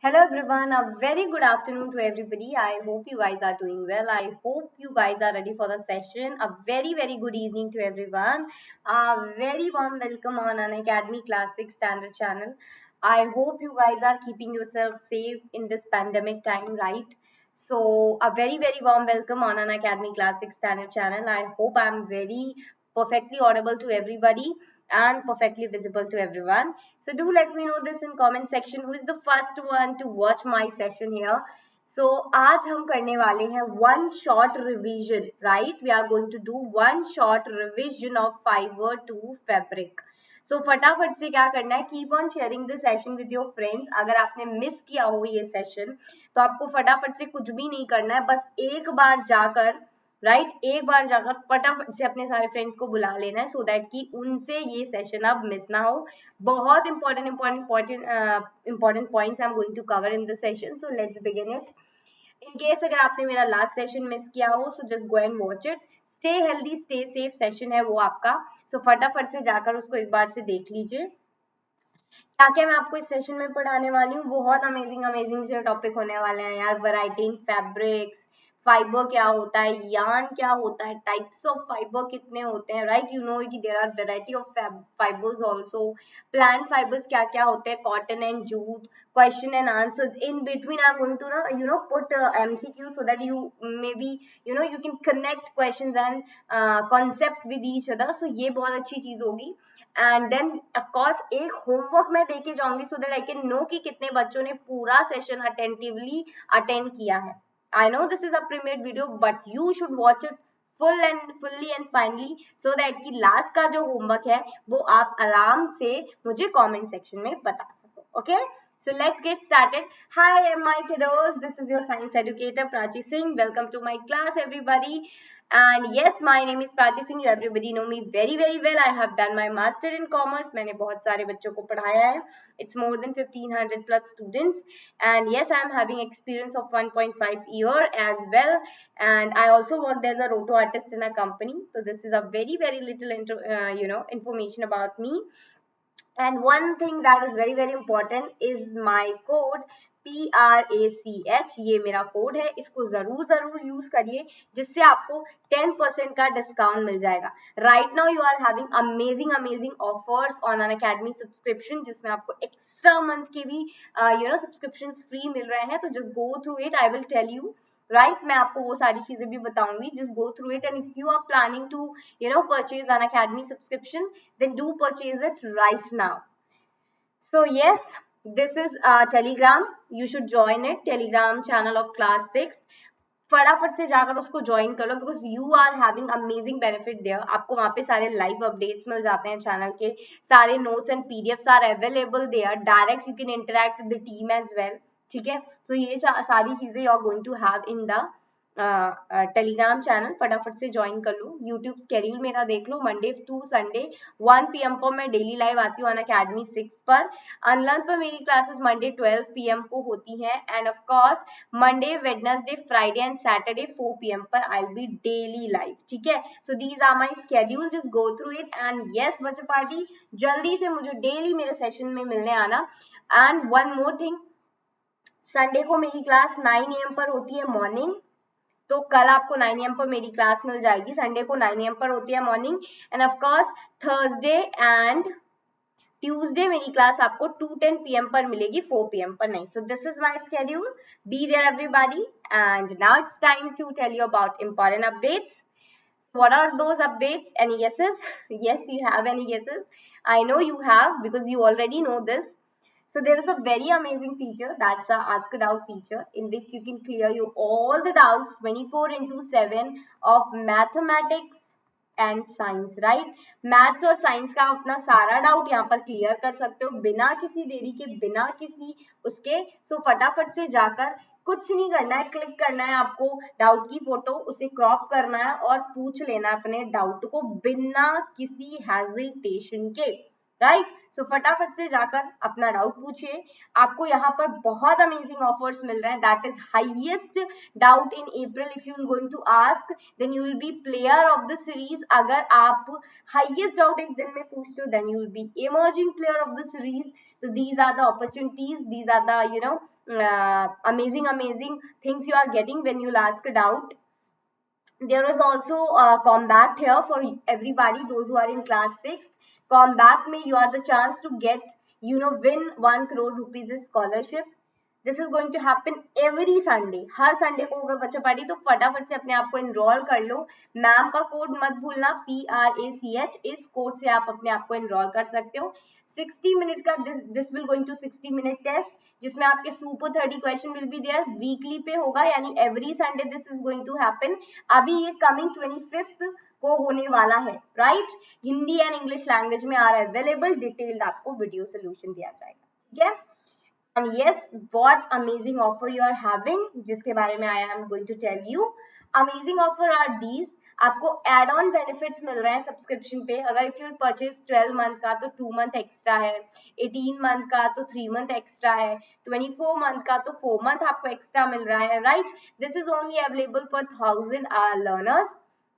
Hello everyone, a very good afternoon to everybody. I hope you guys are doing well. I hope you guys are ready for the session. A very good evening to everyone. A very warm welcome on an Academy Classic Standard channel. I hope you guys are keeping yourself safe in this pandemic time, right? So a very warm welcome on an Academy Classic Standard channel. I hope I'm very perfectly audible to everybody and perfectly visible to everyone. So do let me know this in comment section who is the first one to watch my session here. So आज हम करने वाले हैं one short revision, right? We are going to do one short revision of Fiverr to Fabric. So फटाफट से क्या करना है, keep on sharing this session with your friends. अगर आपने मिस किया हो ये सेशन तो आपको फटाफट से कुछ भी नहीं करना है, बस एक बार जाकर एक बार जाकर फटाफट से अपने सारे फ्रेंड्स को बुला लेना है सो दैट कि उनसे ये सेशन अब मिस ना हो. बहुत important points I am going to cover in this session, so let's begin it. In case अगर आपने मेरा लास्ट सेशन मिस किया हो so just go and watch it. Stay healthy stay safe session है वो आपका. सो फटाफट से जाकर उसको एक बार से देख लीजिए. क्या क्या मैं आपको इस सेशन में पढ़ाने वाली हूँ. बहुत अमेजिंग से टॉपिक होने वाले हैं यार. वैरायटी इन फैब्रिक्स, फाइबर क्या होता है, यार्न क्या होता है, टाइप्स ऑफ फाइबर कितने होते हैं, राइट? यू नो कि there are variety of fibers also. Plant fibers क्या क्या होते हैं, cotton and jute. Question and answers in between I am going to put MCQ so that you maybe you can connect questions and concept with each other. So ये बहुत अच्छी चीज होगी. And then of course एक homework मैं देके जाऊंगी so that I can know कि कितने बच्चों ने पूरा सेशन अटेंटिवली अटेंड किया है. I know this is a premiered video, but you should watch it fully and finally so that कि लास्ट का जो होमवर्क है वो आप आराम से मुझे कमेंट सेक्शन में बता सको. Okay, so let's get started. Hi my kiddos, this is your science educator Prachi Singh. Welcome to my class everybody. And yes, my name is Prachi Singh. Everybody know me very well. I have done my master in commerce. मैंने बहुत सारे बच्चों को पढ़ाया है. It's more than 1500 plus students. And yes, I am having experience of 1.5 year as well. And I also worked as a roto artist in a company. So this is a very little information about me. And one thing that is very important is my code PRACH. ये मेरा code है, इसको जरूर use करिए जिससे आपको 10% का discount मिल जाएगा. Right now you are having amazing offers on Unacademy subscription जिसमें आपको एक्स्ट्रा मंथ के भी सब्सक्रिप्शन फ्री मिल रहे हैं. तो just go through it, I will tell you. Right, मैं आपको वो सारी चीजें भी बताऊंगी. Just go through it and if you are planning to purchase an academy subscription, then do purchase it right now. So yes, this is Telegram. You should join it. Telegram channel of class 6. फटाफट से जाकर उसको join कर लो because you are having amazing benefit there. आपको वहाँ पे सारे लाइव अपडेट्स मिल जाते हैं चैनल के. सारे notes and PDFs are available there. Direct you can interact with the team as well. ठीक है, सो ये सारी चीजें you are going to have in the Telegram channel. फटाफट से ज्वाइन कर लो. यूट्यूब स्केड्यूल मेरा देख लो. मंडे टू संडे 1 PM पर मैं डेली लाइव आती हूँ ऑन अकेडमी 6 पर. अनलर्न पर मेरी क्लासेस मंडे 12 PM को होती हैं. And of course Monday, Wednesday, Friday and Saturday 4 PM पर I will be daily live. ठीक है, so these are my schedule. Just go through it. And yes बच्चों पार्टी, जल्दी से मुझे डेली मेरे सेशन में मिलने आना. And one more thing, Sunday को मेरी क्लास 9 AM पर होती है मॉर्निंग. तो कल आपको 9 AM पर मेरी क्लास मिल जाएगी. संडे को 9 AM पर होती है morning. And of course Thursday and Tuesday मेरी क्लास आपको 2:10 PM पर मिलेगी, 4 PM पर नहीं. So this is my schedule. Be there everybody. And now it's time to tell you about important updates. What are those updates? Any guesses? Yes, you have any guesses? I know you have because you already know this. So there is a very amazing feature, that's a ask a doubt feature, in which you can clear you all the doubts 24/7 of mathematics and science. Right, maths और science का अपना सारा doubt यहाँ पर clear कर सकते हो बिना किसी देरी के, बिना किसी उसके. सो फटाफट से जाकर कुछ नहीं करना है, क्लिक करना है आपको डाउट की फोटो, उसे क्रॉप करना है और पूछ लेना है अपने डाउट को बिना किसी हेजिटेशन के. राइट। सो फटाफट से जाकर अपना डाउट पूछिए। आपको यहाँ पर बहुत अमेजिंग ऑफर्स मिल रहे हैं, that is highest doubt in April. If you going to ask then you will be player of the series. अगर आप हाईएस्ट डाउट एक दिन में पूछते हो then you will be emerging player of the series. So these are the opportunities, these are the amazing things you are getting when you ask a doubt. There is also combat here for everybody, those who are in class 6. Combat में you are the chance to get win 1 crore rupees scholarship. This is going to happen every Sunday. Her Sunday को अगर बच्चा पढ़ी तो फटाफट से अपने आप को एनरोल कर लो। मैम का कोड मत भूलना, PRACH। इस कोड से आप अपने आप को एनरोल कर सकते हो। 60 मिनट का this will going to 60 minute test, जिसमें आपके super 30 question will be there. Weekly पे होगा, यानी every Sunday this is going to happen. अभी ये कमिंग 25th को होने वाला है, राइट। हिंदी एंड इंग्लिश लैंग्वेज में आर अवेलेबल। डिटेल्ड आपको वीडियो सोल्यूशन दिया जाएगा, ठीक है। And yes, what amazing offer you are having, जिसके बारे में I am going to tell you. Amazing offer are these. आपको एड ऑन बेनिफिट्स मिल रहे हैं सब्सक्रिप्शन पे। अगर इफ यू परचेज 12 मंथ का तो 2 मंथ एक्स्ट्रा है, 18 मंथ का तो 3 मंथ एक्स्ट्रा है, 24 मंथ का तो 4 मंथ आपको एक्स्ट्रा मिल रहा है, right. This is only available for 1000 learners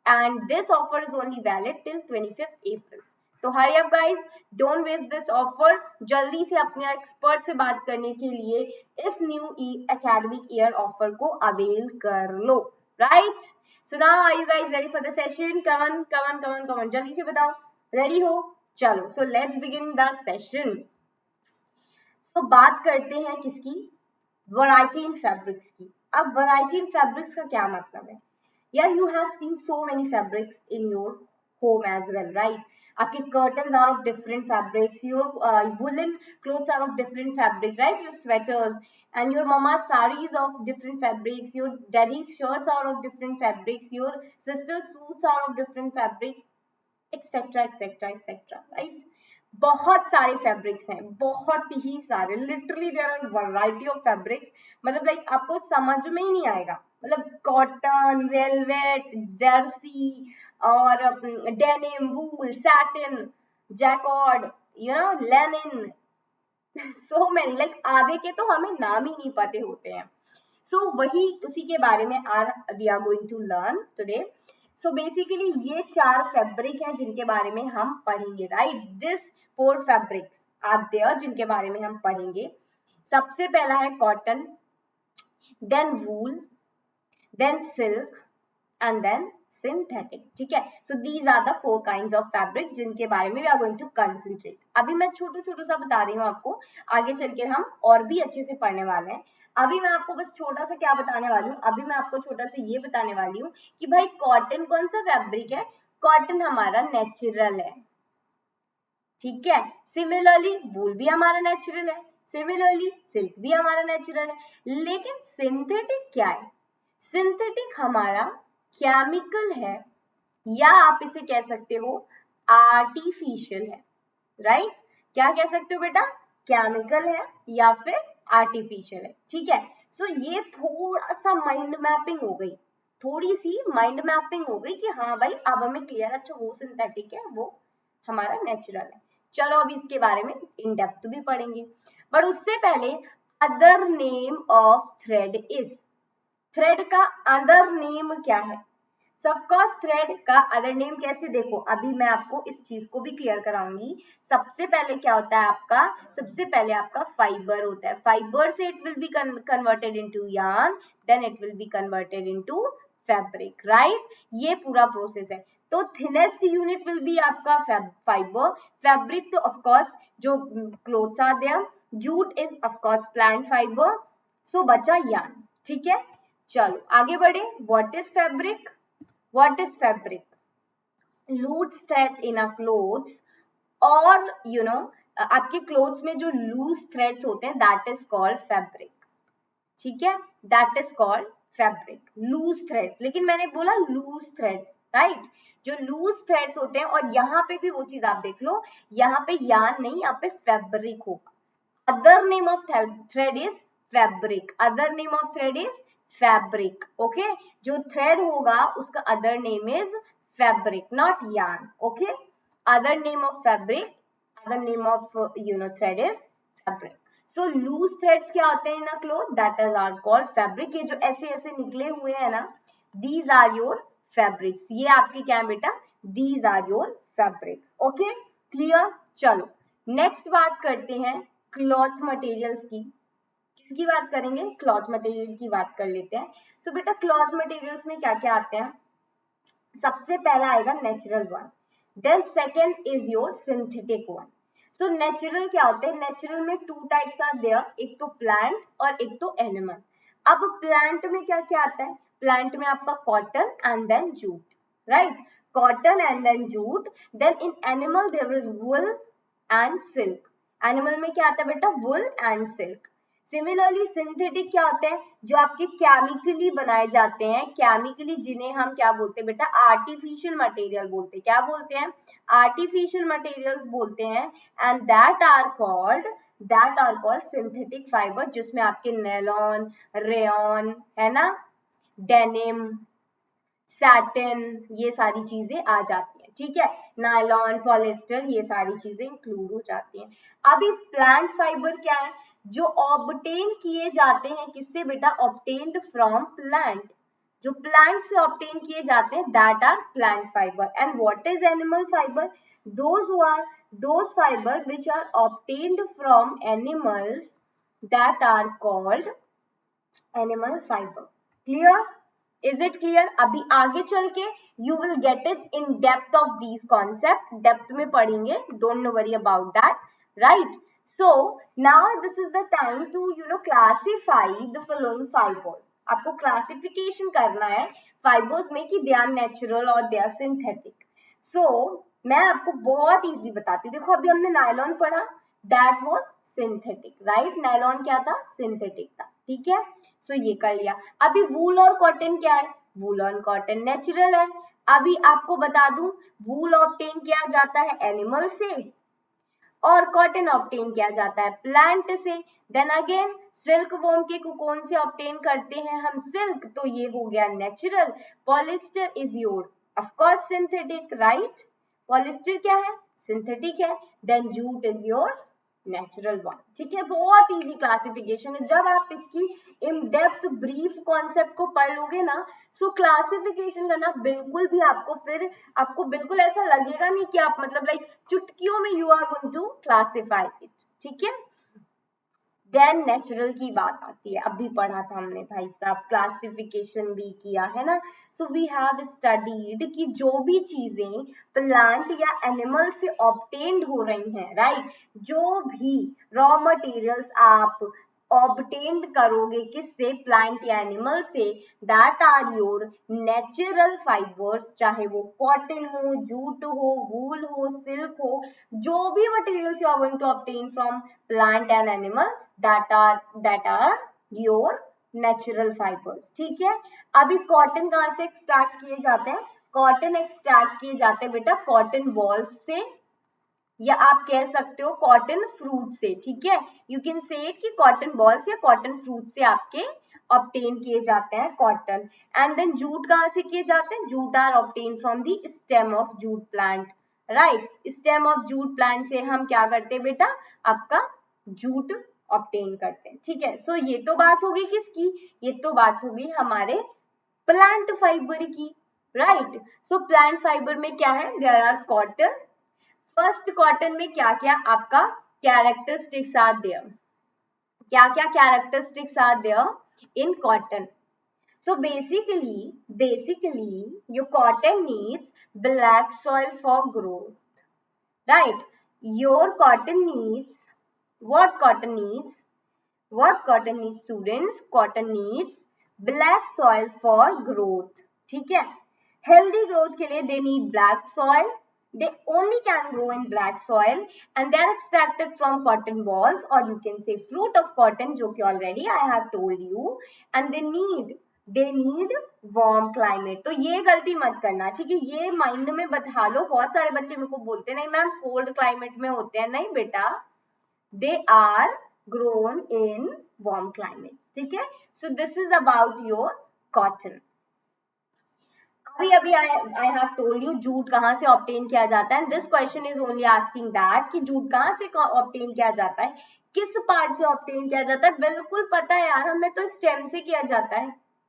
and this offer is only valid till 25th April. तो hurry up guys, don't waste this offer. जल्दी से अपने एक्सपर्ट से बात करने के लिए इस न्यू एकेडमिक ईयर ऑफर को अवेल कर लो, right. So now are you guys ready for the session? Come on जल्दी से बताओ, रेडी हो? चलो, so let's begin the session. तो बात करते हैं किसकी? वैरायटी इन फैब्रिक्स की। अब वैरायटी इन फैब्रिक्स का क्या मतलब है? यार you have seen so many fabrics in your home as well, right? आपके curtains are of different fabrics, your woolen clothes are of different fabric, right? Your sweaters and your mama's sarees of different fabrics, your daddy's shirts are of different fabrics, your sister's suits are of different fabrics, etc, right? बहुत सारे fabrics हैं, बहुत ही सारे, literally there are variety of fabrics. मतलब like आपको समझ में ही नहीं आएगा। मतलब कॉटन, वेलवेट, जर्सी और denim, wool, satin, jacquard, linen, so many, like आधे के तो हमें नाम ही नहीं पते होते हैं। सो वही उसी के बारे में we are going to learn today. So basically ये 4 फैब्रिक हैं जिनके बारे में हम पढ़ेंगे, right. This 4 fabrics are there जिनके बारे में हम पढ़ेंगे। सबसे पहला है cotton, then wool, then silk and then synthetic, ठीक है। So these are the 4 kinds of fabric जिनके बारे में we are going to concentrate. अभी मैं छोटू सा बता रही हूँ आपको, आगे चलकर हम और भी अच्छे से पढ़ने वाले हैं। अभी मैं आपको बस छोटा सा क्या बताने वाली हूँ, अभी मैं आपको छोटा सा ये बताने वाली हूँ कि भाई कॉटन कौन सा फैब्रिक है। कॉटन हमारा नेचुरल है, ठीक है। सिमिलरली वूल भी हमारा नेचुरल है, सिमिलरली सिल्क भी हमारा नेचुरल है। लेकिन सिंथेटिक क्या है? सिंथेटिक हमारा केमिकल है, या आप इसे कह सकते हो आर्टिफिशियल है, राइट। क्या कह सकते हो बेटा? केमिकल है या फिर आर्टिफिशियल है, ठीक है। सो ये थोड़ा सा माइंड मैपिंग हो गई, थोड़ी सी माइंड मैपिंग हो गई कि हाँ भाई अब हमें क्लियर, अच्छा वो सिंथेटिक है, वो हमारा नेचुरल है। चलो अब इसके बारे में इन डेप्थ भी पढ़ेंगे, बट उससे पहले other name of thread is. Thread का अदर नेम क्या है? ऑफकोर्स थ्रेड का अदर नेम कैसे, देखो अभी मैं आपको इस चीज को भी क्लियर कराऊंगी। सबसे पहले क्या होता है आपका? सबसे पहले आपका फाइबर होता है। फाइबर से it will be converted into yarn, then it will be converted into fabric, right. ये पूरा प्रोसेस है। तो थिनेस्ट यूनिट विल बी आपका फाइबर। फैब्रिक तो ऑफकोर्स जो clothes are there, jute is of course plant fibre, so बचा yarn, ठीक है। चलो आगे बढ़े। What is fabric? What is fabric? Loose thread in a clothes, और आपके क्लोथ्स में जो लूज थ्रेड्स होते हैं दैट इज कॉल्ड फैब्रिक, ठीक है। That is called fabric, loose threads. लेकिन मैंने बोला लूज थ्रेड्स, राइट। जो लूज थ्रेड्स होते हैं, और यहाँ पे भी वो चीज आप देख लो, यहाँ पे यार्न नहीं, यहाँ पे फैब्रिक होगा। Other name of thread is fabric, other name of thread is fabric, okay. जो थ्रेड होगा उसका other name is fabric, not yarn, okay. Other name of fabric, the name of thread is fabric. So loose threads क्या होते हैं in a cloth? That is are called fabric. ये जो ऐसे ऐसे निकले हुए हैं ना, these are your fabrics. ये आपके क्या है बेटा? These are your fabrics. Okay, clear? चलो नेक्स्ट बात करते हैं क्लॉथ मटेरियल्स की. किसकी बात करेंगे? क्लॉथ मटेरियल की बात कर लेते हैं. सो बेटा क्लॉथ मटेरियल्स में क्या क्या आते हैं? सबसे पहला आएगा natural one, then second is your synthetic one. So natural क्या होते हैं? नेचुरल में टू टाइप्स आर देयर, एक तो प्लांट और एक तो एनिमल. अब प्लांट में क्या क्या आता है? प्लांट में आपका cotton and then jute, right? Cotton and then jute. Then in animal there is wool and silk. Animal में क्या आता है बेटा? Wool and silk. Similarly synthetic क्या होते हैं? जो आपके केमिकली बनाए जाते हैं, केमिकली जिन्हें हम क्या बोलते हैं बेटा? आर्टिफिशियल मटेरियल बोलते हैं. क्या बोलते हैं? आर्टिफिशियल मटेरियल्स बोलते हैं. And that are called synthetic fiber, जिसमें आपके नेलॉन, रेयॉन है ना, डेनिम, सैटिन, ये सारी चीजें आ जाती हैं. ठीक है, नायलॉन, पॉलिएस्टर, ये सारी चीजें इंक्लूड हो जाती हैं. अभी प्लांट फाइबर क्या है? जो ऑब्टेन किए जाते हैं किससे बेटा? Obtained from plant. जो प्लांट से ऑब्टेन किए जाते हैं that are plant fiber. And what is animal fiber? those fiber which are obtained from animals, that are called animal fiber. Clear? Is it clear? अभी आगे चल के you will get it in depth of these concepts. Depth में पढ़ेंगे. Don't worry about that, right? So now this is the time to classify the following fibers. आपको classification करना है fibres में कि दे आर नेचुरल और they are synthetic. सो मैं आपको बहुत इजीली बताती हूँ. देखो अभी हमने नायलॉन पढ़ा, that was synthetic, right? Nylon क्या था? सिंथेटिक था. ठीक है, सो ये कर लिया. अभी वूल और कॉटन क्या है? वूल और कॉटन नेचुरल है. अभी आपको बता दूं, वूल ऑब्टेन किया जाता है एनिमल से और कॉटन ऑब्टेन किया जाता है प्लांट से. देन अगेन सिल्क वॉर्म के कोकोन से ऑब्टेन करते हैं हम सिल्क, तो ये हो गया natural. Polyester is your of course synthetic, right? Polyester क्या है? सिंथेटिक है. Then jute is your natural one. ठीक है, बहुत इजी क्लासिफिकेशन है. जब आप इसकी इन डेप्थ ब्रीफ कॉन्सेप्ट को पढ़ लोगे ना, सो क्लासिफिकेशन करना बिल्कुल भी आपको बिल्कुल ऐसा लगेगा नहीं कि आप मतलब लाइक चुटकियों में you are going to classify it. ठीक है, देन नेचुरल की बात आती है. अभी पढ़ा था हमने भाई साहब, क्लासिफिकेशन भी किया है ना. सो वी हैव स्टडीड कि जो भी चीजें प्लांट या एनिमल से ऑब्टेन्ड हो रही हैं, राइट? जो भी रॉ मटेरियल्स आप ऑब्टेन्ड करोगे किससे? प्लांट या एनिमल से, that are your natural fibers. चाहे वो कॉटन हो, जूट हो, वूल हो, सिल्क हो, जो भी materials you are going to obtain from plant and animal, that are your natural fibers. ठीक है, अभी कॉटन कहाँ से एक्सट्रैक्ट किए जाते हैं? कॉटन एक्सट्रैक्ट किए जाते हैं बेटा कॉटन बॉल्स से, या आप कह सकते हो कॉटन फ्रूट से. ठीक है, यू कैन से इट कि कॉटन बॉल्स या कॉटन फ्रूट से आपके ऑब्टेन किए जाते हैं कॉटन. एंड देन जूट कहाँ से किए जाते हैं? Jute are obtain from the stem of jute plant, right? Stem of jute plant से हम क्या करते हैं बेटा? आपका जूट ऑब्टेन करते हैं. ठीक है, सो ये तो बात होगी किसकी? ये तो बात होगी हमारे प्लांट फाइबर की, राइट? सो प्लांट फाइबर में क्या है? There are cotton. First cotton में क्या क्या आपका कैरेक्टरिस्टिक्स आर देयर? क्या क्या characteristics are there in cotton? So basically your cotton needs black soil for growth, right? Your cotton needs what? Cotton needs students? Cotton needs black soil for growth. ठीक है, healthy growth के लिए they need black soil. They only can grow in black soil and they are extracted from cotton balls, or you can say fruit of cotton, जो कि already I have told you. And they need warm climate. तो ये गलती मत करना, ठीक है? ये माइंड में बैठा लो. बहुत सारे बच्चे मेरे को बोलते नहीं मैम कोल्ड क्लाइमेट में होते हैं. नहीं बेटा, they are grown in warm climate. ठीक है, so this is about your cotton. अभी अभी I have told you jute कहाँ से ऑब्टेन किया जाता है, and this question is only asking that कि जूट कहाँ से ऑब्टेन किया जाता है, किस पार्ट से ऑब्टेन किया जाता है। बिल्कुल पता है यार, हमें तो स्टेम से किया जाता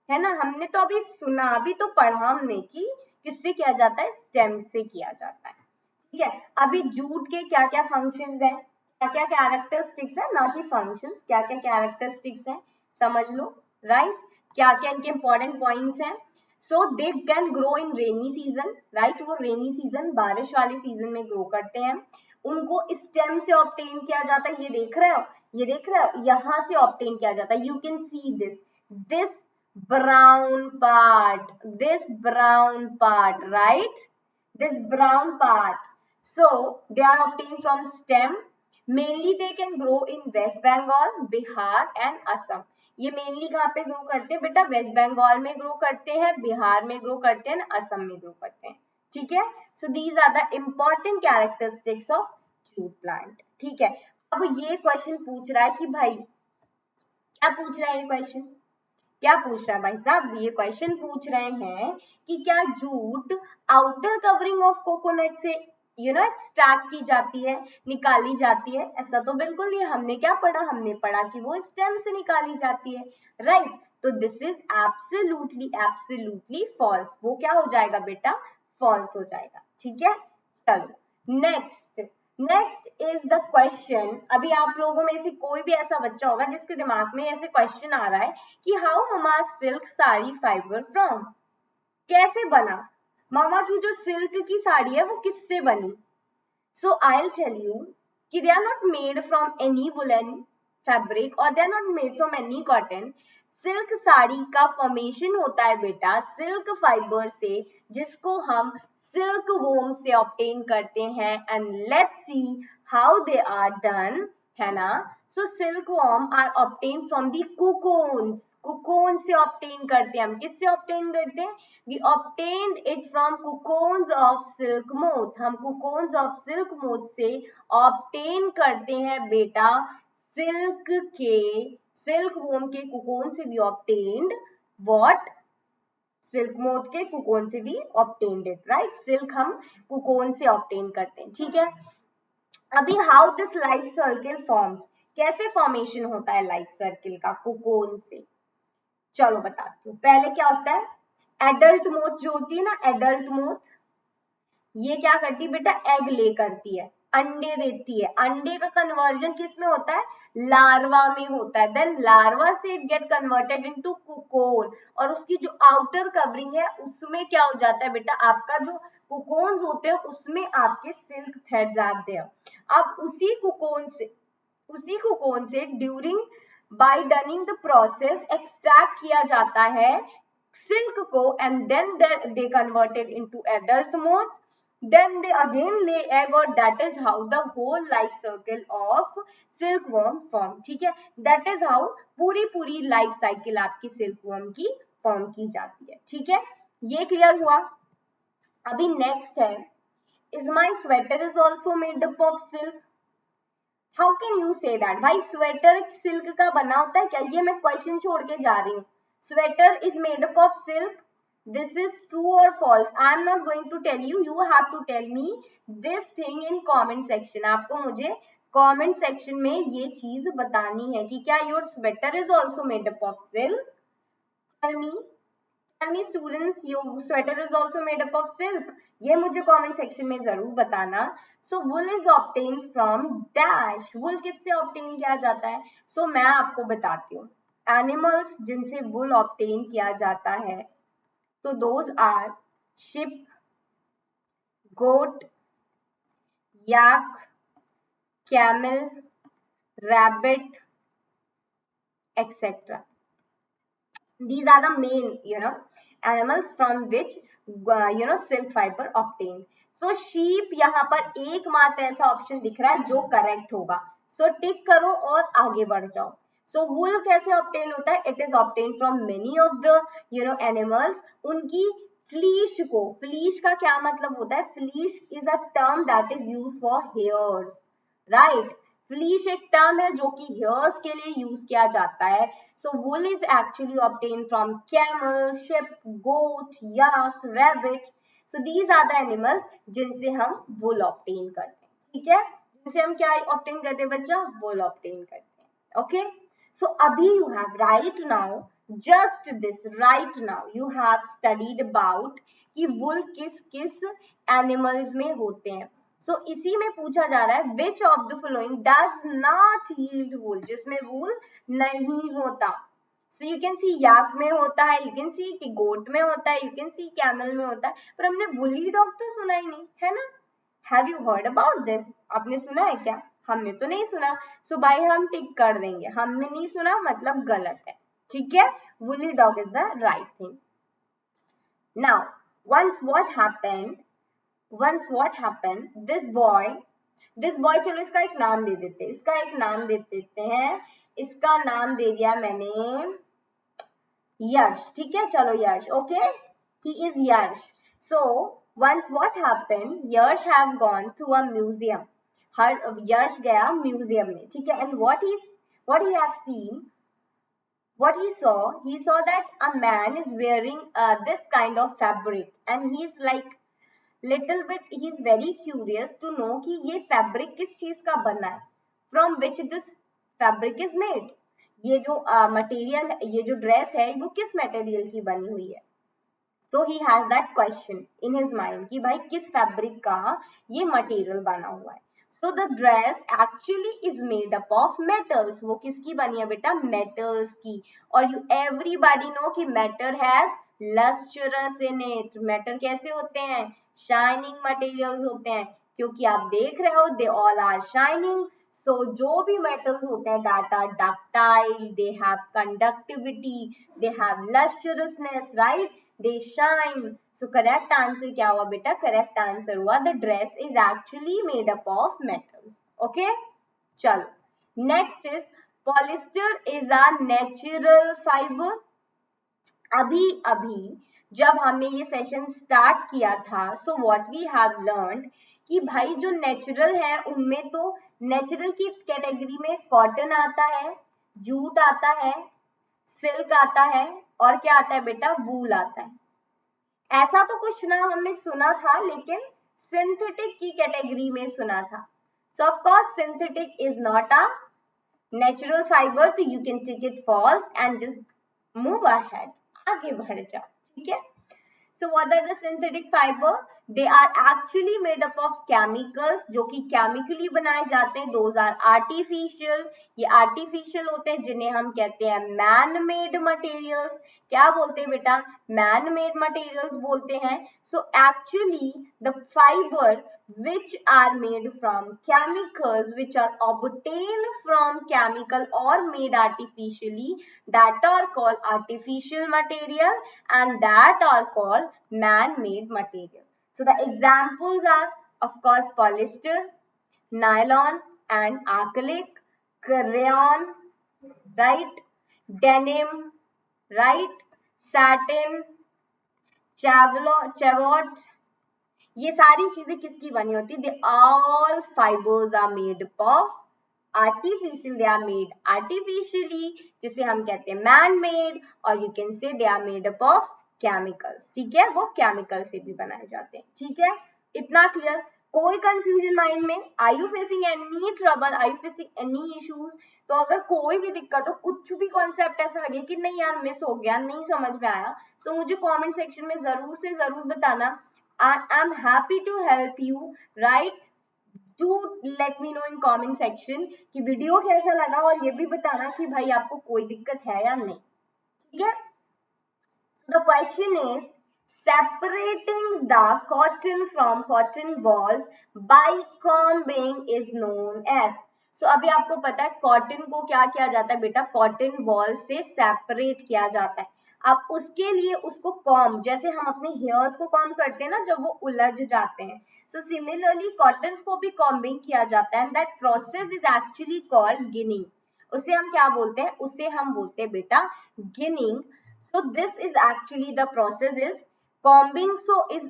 है ना। हमने तो अभी सुना, अभी तो पढ़ा हमने कि किससे किया जाता है, स्टेम से किया जाता है। ठीक है, अभी जूट के क्या क्या फंक्शंस हैं, क्या क्या कैरेक्टरिस्टिक्स है, ना कि फंक्शंस, क्या क्या कैरेक्टरिस्टिक्स हैं समझ लो, राइट। क्या क्या इनके इंपॉर्टेंट पॉइंट्स हैं। So they can grow in rainy season, right. वो रेनी सीजन, बारिश वाले सीजन में ग्रो करते हैं। उनको स्टेम से ऑब्टेन किया जाता है, ये देख रहे हो, ये देख रहे हो, यहाँ से ऑब्टेन किया जाता है। You can see this brown part, this brown part, right, this brown part. So they are obtained from stem. Mainly they can grow in West Bengal, Bihar and Assam. ये मेनली कहाँ पे grow करते हैं बेटा, waste Bengal में grow करते हैं, बिहार में ग्रो करते हैं, असम में ग्रो करते हैं। ठीक है, so these are the important characteristics of jute plant. ठीक है, अब ये क्वेश्चन पूछ रहा है कि भाई, क्या पूछ रहा है ये क्वेश्चन, क्या पूछ रहा है भाई साहब, ये क्वेश्चन पूछ रहे हैं कि क्या jute outer covering of coconut से एक्सट्रैक्ट की जाती है, निकाली जाती है। ऐसा तो बिल्कुल नहीं, हमने क्या पढ़ा, हमने पढ़ा कि वो स्टेम से निकाली जाती है, राइट। तो this is absolutely absolutely false. वो क्या हो जाएगा बेटा, फॉल्स हो जाएगा। ठीक है, चलो नेक्स्ट इज द क्वेश्चन। अभी आप लोगों में से कोई भी ऐसा बच्चा होगा जिसके दिमाग में ऐसे क्वेश्चन आ रहा है कि how mama silk sari fibre from, कैसे बना मामा की जो सिल्क की साड़ी है वो किससे बनी। So I will tell you कि they are not made from any woollen fabric और they are not made from any cotton. Silk sari का फॉर्मेशन होता है बेटा सिल्क फाइबर से, जिसको हम सिल्क वोम से ऑब्टेन करते हैं। And let's see how they are done, है ना। So silk worm are obtain from the cocoons, cocoon से ऑब्टेन करते हैं हम। किससे ऑब्टेन करते हैं, we obtained it from cocoons of silk moth. हम कुकोन्स ऑफ सिल्क मोथ से ऑब्टेन करते हैं बेटा सिल्क वोम के कुकोन से भी ऑब्टेन्ड व्हाट, सिल्क मोथ के कुकोन से भी ऑब्टेन्ड इट, राइट। सिल्क हम कुकोन से ऑब्टेन करते हैं। ठीक है, अभी how this life circle forms, कैसे फॉर्मेशन होता है लाइफ सर्किल का कुकोन से, चलो बताती हूँ। पहले क्या होता है, एडल्ट मोथ जो होती है ना, एडल्ट मोथ ये क्या करती है बेटा, एग ले करती है, अंडे देती है। अंडे का कन्वर्जन किस में होता है, लार्वा में होता है। देन लार्वा से इट गेट कन्वर्टेड इनटू कुकोन, और उसकी जो आउटर कवरिंग है उसमें क्या हो जाता है बेटा, आपका जो कुकोन्स होते हैं उसमें आपके सिल्क थ्रेड्स आते हैं। अब उसी कुकोन से during by dunning the process extract किया जाता है सिल्क को, and then they converted into adult moth, then they again lay egg, or that is how the whole life circle of silkworm form। ठीक है, that is how पूरी life cycle आपकी silkworm की form की जाती है। ठीक है, ये क्लियर हुआ। अभी नेक्स्ट है, is my sweater is also made up of silk। How can you say that, भाई स्वेटर सिल्क का बना होता है क्या, ये मैं क्वेश्चन छोड़ के जा रही हूँ। Sweater is made up of silk, this is true और false. I am not going to tell you, you have to tell me this thing in comment section. आपको मुझे कमेंट सेक्शन में ये चीज बतानी है कि क्या your sweater is also made up of silk. Tell me students, your sweater is also made up of silk। ये मुझे comment section में जरूर बताना। So wool is obtained from dash। wool किससे obtain किया जाता है? So मैं आपको बताती हूँ। Animals जिनसे wool obtain किया जाता है, so those are sheep, goat, yak, camel, rabbit, etc. These are the main animals from which silk fiber obtained। So sheep यहाँ पर एकमात्र ऐसा ऑप्शन दिख रहा है जो करेक्ट होगा। So टिक करो और आगे बढ़ जाओ। So wool कैसे ऑब्टेन होता है, it is obtain from many of the animals. उनकी फ्लीश को, फ्लीश का क्या मतलब होता है, fleece is a term that is use for hairs, right. Fleece एक टर्म है जो कि हेयर्स के लिए यूज किया जाता है. So wool is actually obtain from camel, sheep, goat, yak, rabbit. So these are the animals जिनसे हम वुल ऑब्टेन करते हैं. ठीक है, जिनसे हम क्या ऑब्टेन करते हैं बच्चा? वुल ऑब्टेन करते हैं. ओके, सो अभी you have right now, just this right now you have studied about कि वुल किस किस एनिमल्स में होते हैं. सो इसी में पूछा जा रहा है which of the following does not yield wool, जिसमें वूल नहीं होता. सो यू कैन सी याक में होता है, यू कैन सी कि गोट में होता है, यू कैन सी कैमल में होता है, पर हमने वुली डॉग तो सुना ही नहीं है ना. Have you heard about this? आपने सुना है क्या? हमने तो नहीं सुना. सो भाई हम टिक कर देंगे, हमने नहीं सुना मतलब गलत है. ठीक है, woolly dog is the right thing. Now once what happened once what happened, this boy, चलो इसका एक नाम दे देते हैं, इसका एक नाम दे देते हैं. इसका नाम दे दिया मैंने यश. ठीक है, चलो Yash. Okay, he is Yash. so once what happened, Yash have gone to a museum. हर यश गया म्यूजियम में. ठीक है, and what he have seen, what he saw that a man is wearing this kind of fabric, and he's like little bit, he is very curious to know कि ये fabric किस चीज का बना है, from which this fabric is made. ये जो material ये जो ड्रेस है वो किस मटेरियल की बनी हुई है. so he has that question in his mind कि भाई किस फैब्रिक का ये मटेरियल बना हुआ है. so the dress actually is made up of metals. वो किसकी बनी है बेटा? metals की. और you everybody know कि matter has lustrous in it. matter कैसे होते हैं? shining materials होते हैं, क्योंकि आप देख रहे हो they all are shining. so जो भी metals होते हैं that are ductile, they have conductivity, they have lustrousness, right? they shine. so correct answer क्या हुआ बेटा? correct answer हुआ the dress is actually made up of metals. okay, चलो next is polyester is a natural fiber. अभी जब हमने ये session start किया था, so what we have learned कि भाई जो नेचुरल है उनमें तो नेचुरल की कैटेगरी में कॉटन आता है, जूट आता है, सिल्क आता है, और क्या आता है बेटा? वूल आता है. ऐसा तो कुछ ना हमने सुना था, लेकिन सिंथेटिक की कैटेगरी में सुना था. So of course synthetic is not a natural fibre, तो you can take it false and just move ahead, आगे बढ़ जाओ. ठीक है, so what are the synthetic fiber? they are actually made up of chemicals, जो कि chemically बनाए जाते हैं. those are artificial. ये artificial होते हैं जिन्हें हम कहते हैं man made materials. क्या बोलते हैं बेटा? man made materials बोलते हैं. so actually the fiber which are made from chemicals, which are obtained from chemical or made artificially, that are called artificial material, and that are called man-made material. So the examples are of course polyester, nylon and acrylic, crayon, right, denim, right, satin, chavot. ये सारी चीजें किसकी बनी होती? They all fibres are made of artificial. They are made artificially, जिसे हम कहते हैं मैन मेड, और you can say they are made up of chemicals. ठीक है, वो केमिकल से भी बनाए जाते हैं. ठीक है, इतना क्लियर? कोई कंफ्यूजन माइंड में? Are you facing any trouble? Are you facing any issues? तो अगर कोई भी दिक्कत हो, कुछ भी कॉन्सेप्ट ऐसा लगे कि नहीं यार मिस हो गया, नहीं समझ में आया, तो मुझे कमेंट सेक्शन में जरूर से जरूर बताना. I'm happy to help you, right? Do let me know in comment section कि वीडियो कैसा लगा, और ये भी बताना कि भाई आपको कोई दिक्कत है या नहीं. ठीक है, the question is separating the cotton from cotton balls by combing is known as. so अभी आपको पता है कॉटन को क्या किया जाता है बेटा? कॉटन बॉल से सेपरेट किया जाता है. अब उसके लिए उसको कॉम्ब, जैसे हम अपने हेयर्स को कॉम्ब करते हैं ना जब वो उलझ जाते हैं, सो सिमिलरली कॉटन को भी कॉम्बिंग किया जाता है. And that process is actually called ginning. उसे हम क्या बोलते हैं? उसे हम बोलते हैं बेटा ginning. so this is actually the process is combing. so is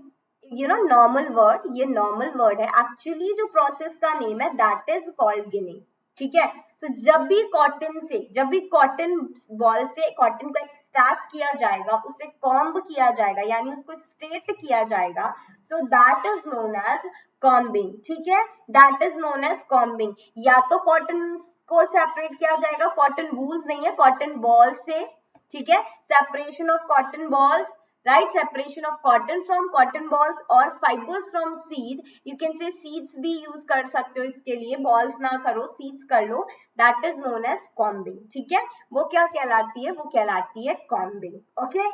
normal word, ये normal word है. actually जो process का name है that is called ginning. ठीक है। तो जब भी कॉटन बॉल से कॉटन को एक्सट्रैक्ट किया जाएगा, उसे कॉम्ब किया जाएगा, यानी उसको स्ट्रेट किया जाएगा, so that is known as combing. ठीक है, that is known as combing. या तो कॉटन को सेपरेट किया जाएगा, कॉटन वूल्स नहीं है, कॉटन बॉल से। ठीक है, separation of cotton balls, right? Separation of cotton from cotton balls or fibers from seed. You can say seeds भी use कर सकते हो इसके लिए, balls ना करो, seeds कर लो, that is known as combing. ठीक है, वो क्या कहलाती है? वो कहलाती है combing. Okay,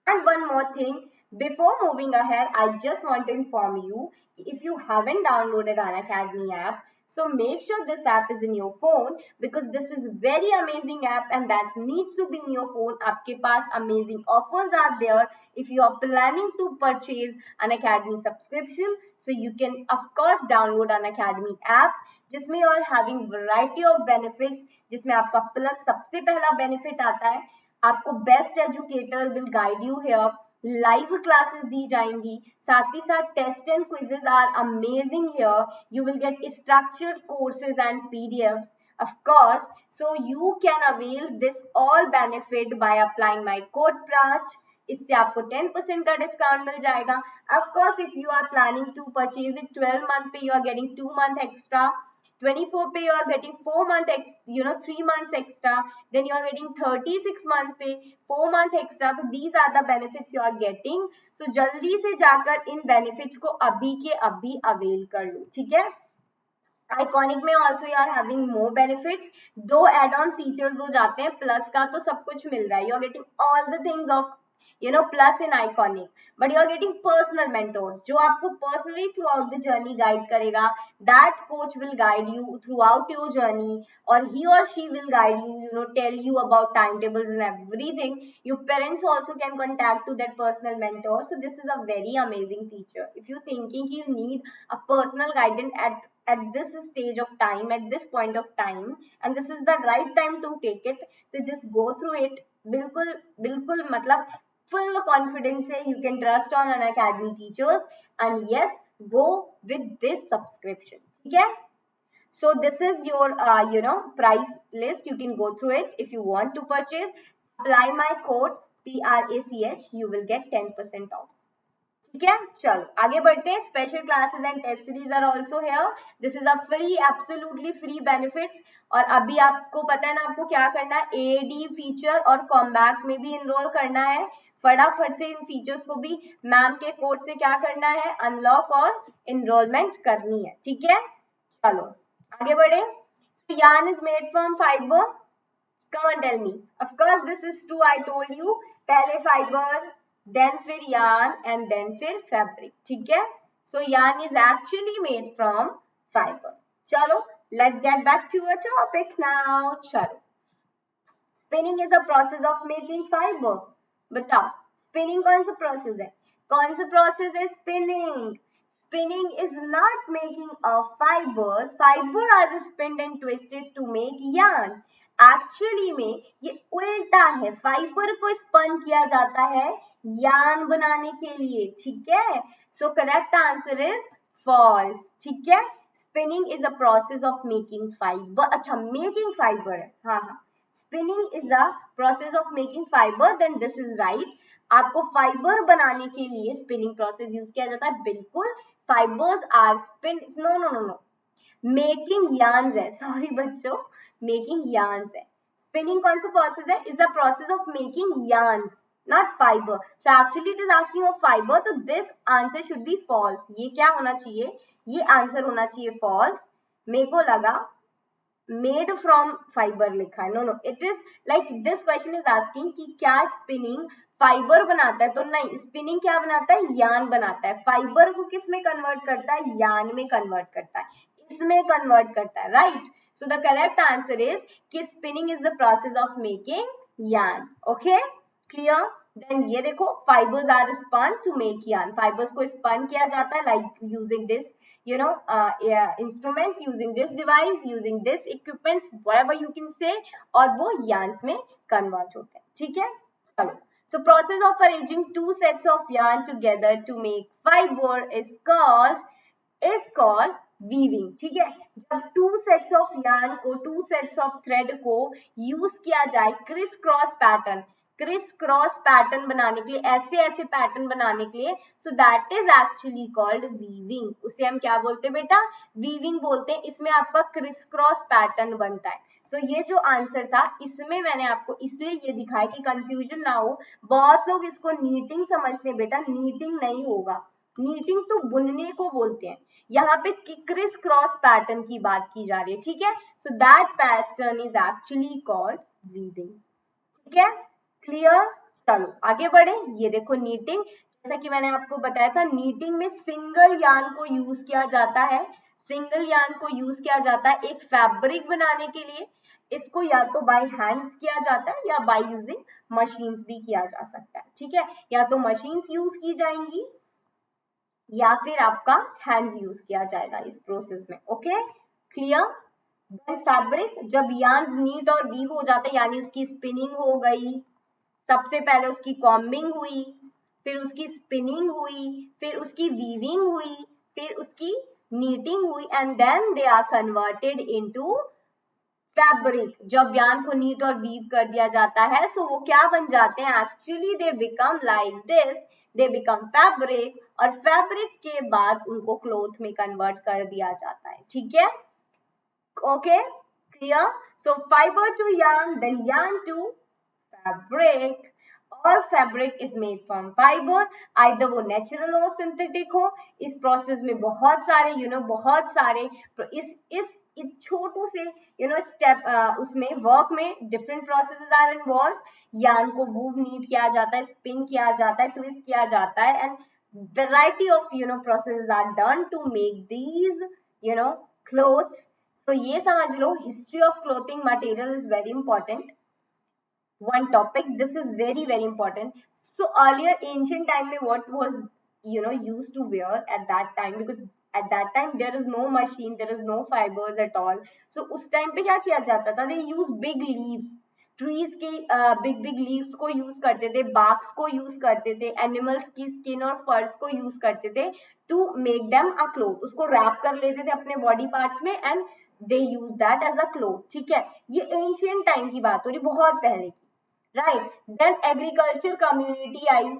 and one more thing, before moving ahead, I just want to inform you, if you haven't downloaded an Academy app, so make sure this app is in your phone, because this is very amazing app and that needs to be in your phone. आपके पास amazing offers are there if you are planning to purchase an Academy subscription. So you can of course download an Academy app जिसमें you are having variety of benefits, जिसमें आपका plus सबसे पहला benefit आता है, आपको best educator will guide you here, live classes दी जाएंगी, साथ ही साथ test and quizzes are amazing here, you will get structured courses and PDFs of course, so you can avail this all benefit by applying my code Praj. इससे आपको 10% का discount मिल जाएगा. Of course, if you are planning to purchase it 12 month पे, you are getting 2 month extra. 24 पे you are getting 4 month 3 months extra. Then you are getting 36 month पे 4 month extra. So these are the benefits you are getting. So जल्दी से जाकर इन benefits को अभी के अभी avail कर लो. ठीक है, आइकॉनिक में also you are having more benefits, दो एड ऑन फीचर्स हो जाते हैं, प्लस का तो सब कुछ मिल रहा है, you are getting all the things of plus in iconic, but you are getting personal mentor जो आपको personally throughout the journey guide करेगा. That coach will guide you throughout your journey, or he or she will guide you, tell you about timetables and everything. Your parents also can contact to that personal mentor. So this is a very amazing feature. If you thinking you need a personal guidance at this stage of time, at this point of time, and this is the right time to take it, so just go through it. बिल्कुल बिल्कुल मतलब full confidence say you can trust on an academy teachers, and yes, go with this subscription. ठीक है, so this is your price list, you can go through it. If you want to purchase, apply my code PRACH, you will get 10% off. ठीक है, चलो आगे बढ़ते हैं. Special classes and test series are also here. This is a free, absolutely free benefits. और अभी आपको पता है ना आपको क्या करना है, एडी फीचर और कॉम्बैक्ट में भी इनरोल करना है. फटाफट से इन फीचर्स को भी मैम के कोड से क्या करना है, अनलॉक और इनरोलमेंट करनी है. ठीक है, चलो आगे बढ़े. yarn is made from fiber. Come on, tell me. Of course, this is true. I told you. पहले fiber, then फिर yarn, and then फिर fabric. ठीक है? So yarn is actually made from fiber. चलो, let's get back to our topic now. चलो. Spinning is a process of making fiber. बताओ, spinning कौन सा process है? कौन सा process है spinning? Spinning is not making of fibers. Fiber are spinned and twisted to make yarn. Actually में ये उल्टा है, फाइबर को स्पन किया जाता है यार्न बनाने के लिए. ठीक है, so correct answer is false. ठीक है, spinning is a process of making fibre. अच्छा, मेकिंग फाइबर है, हाँ हाँ, spinning is a process of making fibre, then this is right. आपको फाइबर बनाने के लिए स्पिनिंग प्रोसेस यूज किया जाता है. बिल्कुल, fibres are spin, no no no no, making yarns है, सॉरी बच्चों, मेकिंग यार्न्स है. स्पिनिंग कौन सा प्रोसेस है, is a process of making yarns, not fibre. So actually it is asking of fibre, तो this answer should be false. ये क्या होना चाहिए, ये आंसर होना चाहिए फॉल्स. मेरे को लगा मेड फ्रॉम फाइबर लिखा है. No no, it is like this question is asking कि क्या स्पिनिंग फाइबर बनाता है, तो नहीं, स्पिनिंग क्या बनाता है, यार्न बनाता है. फाइबर को किस में कन्वर्ट करता है, यार्न में कन्वर्ट करता है, इसमें कन्वर्ट करता है, right. So the correct answer is कि spinning is the process of making yarn. Okay, clear. Then ये देखो, fibres are spun to make yarn. Fibres को स्पन किया जाता है like using this instruments, using this device, using this equipments, whatever you can say, और वो yarns में convert होते हैं. ठीक है, चलो. So process of arranging two sets of yarn together to make fiber is called weaving, ठीक है। जब टू सेट्स ऑफ यार्न को, टू सेट्स ऑफ थ्रेड को यूज किया जाए criss cross pattern, criss cross pattern बनाने के लिए, ऐसे ऐसे पैटर्न बनाने के लिए, सो that is actually called weaving. उसे हम क्या बोलते हैं बेटा? वीविंग बोलते हैं। इसमें आपका क्रिस क्रॉस पैटर्न बनता है। सो ये जो आंसर था, इसमें मैंने आपको इसलिए ये दिखाया कि कंफ्यूजन ना हो। बहुत लोग इसको नीटिंग समझते हैं, बेटा नीटिंग नहीं होगा। नीटिंग तो बुनने को बोलते हैं। यहाँ पे क्रिस क्रॉस पैटर्न की बात की जा रही है, ठीक है। So that pattern is actually called weaving, ठीक है। क्लियर? चलो आगे बढ़े। ये देखो नीटिंग, जैसा कि मैंने आपको बताया था, नीटिंग में सिंगल यार्न को यूज किया जाता है। सिंगल यार्न को यूज किया जाता है एक फैब्रिक बनाने के लिए। इसको या तो बाय हैंड्स किया जाता है या बाय यूजिंग मशीन्स भी किया जा सकता है, ठीक है। या तो मशीन्स यूज की जाएंगी या फिर आपका हैंड्स यूज किया जाएगा इस प्रोसेस में। Okay, clear? देन फैब्रिक, जब यार्न नीट और वीव हो जाते हैं, यानी उसकी स्पिनिंग हो गई, सबसे पहले उसकी कॉम्बिंग हुई, फिर उसकी स्पिनिंग हुई, फिर उसकी वीविंग हुई, फिर उसकी नीटिंग हुई, and then they are converted into fabric. जब यार्न को नीट और वीव कर दिया जाता है, सो वो क्या बन जाते हैं? Actually they become like this, they become fabric, और फैब्रिक के बाद उनको क्लोथ में कन्वर्ट कर दिया जाता है, ठीक है। Okay, clear? So fibre to yarn, then yarn to fabric. और fabric is made from fibre, either वो नेचुरल हो, सिंथेटिक हो। इस प्रोसेस में बहुत सारे बहुत सारे इस छोटू से स्टेप, उसमें वर्क में different processes are involve. Yarn को मूव नीट किया जाता है, स्पिन किया जाता है, ट्विस्ट किया जाता है, and variety of processes are done to make these clothes. तो ये समझ लो, history of clothing material is very important one topic. This is very very important. So earlier ancient time mein what was used to wear at that time, because at that time there is no machine, there is no fibers at all. So उस time पे क्या किया जाता था? They use big leaves, trees की big big leaves को use करते थे, बार्क्स को यूज करते थे, एनिमल्स की स्किन और फर्स को यूज करते थे to make them a cloth. उसको रैप कर लेते थे अपने बॉडी पार्ट्स में and they use that as a cloth, ठीक है। ये एंशियंट टाइम की बात हो रही, बहुत पहले की, राइट। देन एग्रीकल्चर कम्युनिटी आई,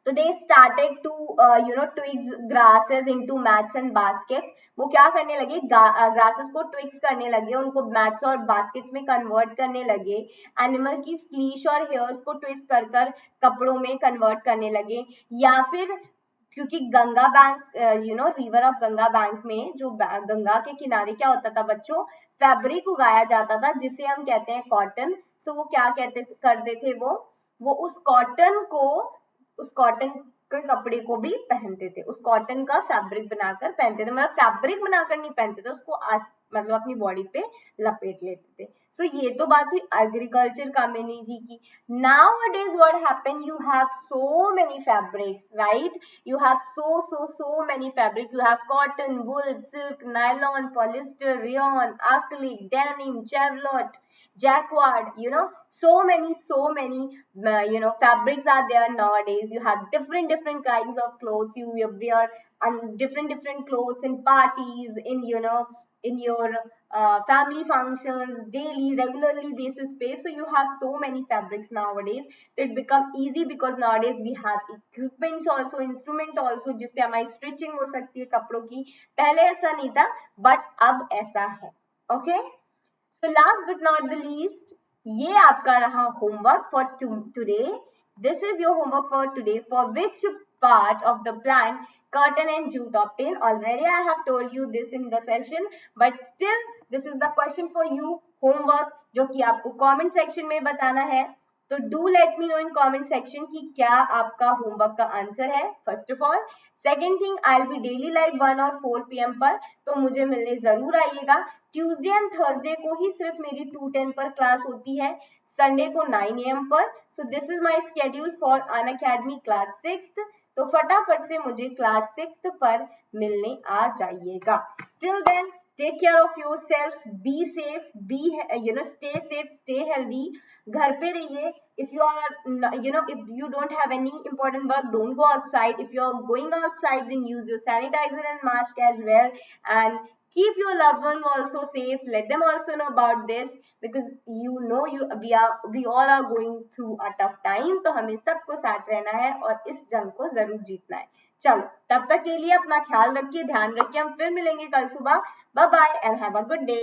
तो they started to twigs grasses into mats and basket. वो क्या करने लगे? ग्रासेस को ट्विग्स करने लगे, उनको मैट्स और बास्केट्स में कन्वर्ट करने लगे। एनिमल की फ्लीश और हेयर्स को ट्विस्ट कर कर कपड़ों में कन्वर्ट करने लगे। या फिर क्योंकि Ganga bank, river of Ganga bank में, जो गंगा के किनारे क्या होता था बच्चों? फैब्रिक उगाया जाता था जिसे हम कहते हैं कॉटन। सो वो क्या कहते करते थे? वो उस कॉटन को, उस कॉटन के कपड़े को भी पहनते थे, उस कॉटन का फैब्रिक बनाकर पहनते थे। मतलब फैब्रिक बनाकर नहीं पहनते थे उसको, मतलब अपनी बॉडी पे लपेट लेते थे। सो ये तो बात हुई एग्रीकल्चर कम्युनिटी की। Nowadays what happen? You have so many fabrics, right? You have so many fabric. You have cotton, wool, silk, nylon, polyester, rayon, acrylic, denim, chevlot, jacquard, so many fabrics are there nowadays. You have different kinds of clothes. You wear different clothes in parties, in in your family functions, daily regularly basis space. So you have so many fabrics nowadays. It become easy because nowadays we have equipments also, instrument also, जिससे हमारी stitching हो सकती है कपड़ों की। पहले ऐसा नहीं था, बट अब ऐसा है। Okay, so last but not the least, ये आपका रहा homework for today. This is your homework for today. For which part of the plant cotton and jute obtain? Already I have told you this in the session, but still this is the question for you, homework, जो कि आपको comment section में बताना है। तो do let me know in comment section कि क्या आपका होमवर्क का आंसर है, first of all. Second thing, I will be daily live 1 और 4 PM पर, तो मुझे मिलने जरूर आइएगा। ट्यूसडे एंड थर्सडे को ही सिर्फ मेरी 2:10 पर क्लास होती है, संडे को 9 AM पर। सो this is my schedule for Unacademy class 6th। तो फटाफट से मुझे क्लास 6th पर मिलने आ जाइएगा। Till then take care of your self, be safe, be stay safe, stay healthy, घर पे रहिए. If you are if you don't have any important work, don't go outside. If you are going outside, then use your sanitizer and mask as well, and keep your loved one also safe. Let them also know about this, because we all are going through a tough time. तो हमें सबको साथ रहना है और इस जंग को जरूर जीतना है. चलो, तब तक के लिए अपना ख्याल रखिए, ध्यान रखिए. हम फिर मिलेंगे कल सुबह. Bye bye and have a good day.